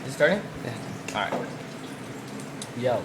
Is it starting? Yeah. Alright. Yo.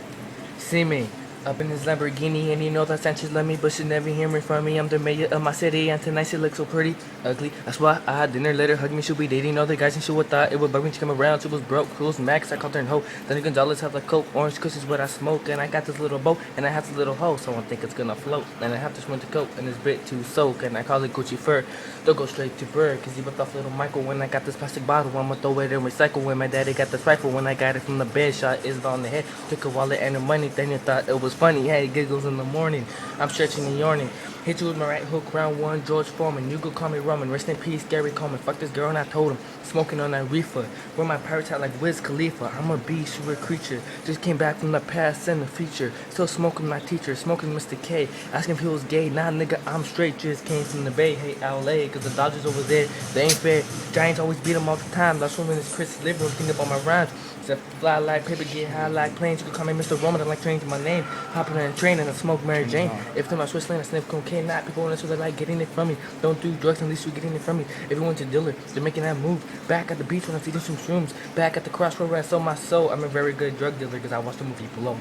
See me. Up in this Lamborghini, and you know that Sanchez love me, but she never hear me from me. I'm the mayor of my city, and tonight she looks so pretty, ugly. That's why I had dinner, let her hug me, she'll be dating other guys, and she would thought it would bug me to come around. She was broke, cruise max, I called her in hoe. Then Gonzalez have like coke, orange cushions, what I smoke, and I got this little boat, and I have this little hoe, so I think it's gonna float. And I have to swim to coke, and it's bit to soak, and I call it Gucci fur. Don't go straight to bird, cause he ripped off little Michael when I got this plastic bottle. I'ma throw it in recycle when my daddy got this rifle. When I got it from the bed, shot is on the head. Took a wallet and the money, then you thought it was funny. Had giggles in the morning. I'm stretching and yawning. Hit you with my right hook, round one, George Foreman. You go call me Roman. Rest in peace, Gary Coleman. Fuck this girl and I told him. Smoking on that reefer. Wear my pirates hat like Wiz Khalifa. I'm a beast, you a creature. Just came back from the past and the future. Still smoking my teacher, smoking Mr. K. Asking if he was gay. Nah, nigga, I'm straight. Just came from the Bay. Hey, LA, cause the Dodgers over there, they ain't fair. Giants always beat them all the time. That's when it's Chris living room, thinking about my rhymes. Except fly like paper, get high like planes. You can call me Mr. Roman, I like changing my name. Hopping on a train and I smoke Mary Jane. If to my Swiss lane, I sniff cocaine. Not people want to they like getting it from me. Don't do drugs unless you're getting it from me. Everyone's a dealer, they're making that move. Back at the beach when I'm feeding some shrooms. Back at the crossroad where I sold my soul. I'm a very good drug dealer because I watched the movie Blow.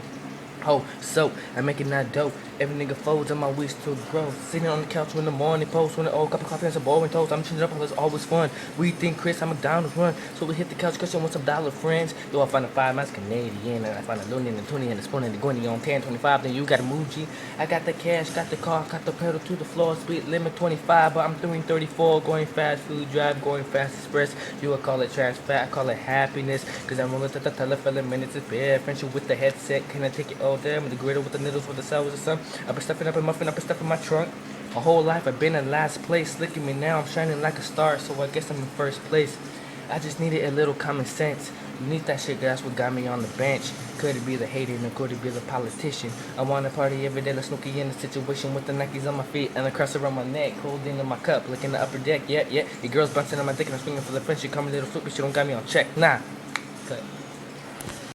Oh, so I'm making that dope. Every nigga folds on my wish to grow. Sitting on the couch when the morning post, when the old cup of coffee and some boring toast. I'm changing up, it's always fun. We think Chris, I'm a down to run. So we hit the couch, cause you want some dollar friends. Yo, I find a 5 miles Canadian, and I find a loony and a 20 and a spoon and the going on 10, 25. Then you got a move, G. I got the cash, got the car, got the pedal to the floor. Speed limit 25, but I'm doing 34. Going fast, food drive, going fast express. You would call it trash fat, I call it happiness. Cause I'm rolling to the telephone minutes, it's bad. Friendship with the headset, can I take it all there? With the griddle with the needles with the cells or something. I've been stuffing up a muffin, I've been stuffing my trunk. My whole life I've been in last place. Look at me now, I'm shining like a star, so I guess I'm in first place. I just needed a little common sense. You need that shit, that's what got me on the bench. Could it be the hater and could it be the politician? I wanna party every day, like Snooki in the situation with the Nikes on my feet and the cross around my neck, holding in my cup, looking the upper deck. Yeah, your girl's bouncing on my dick and I'm swinging for the French. She call me little flip, but she don't got me on check. Nah. Cut.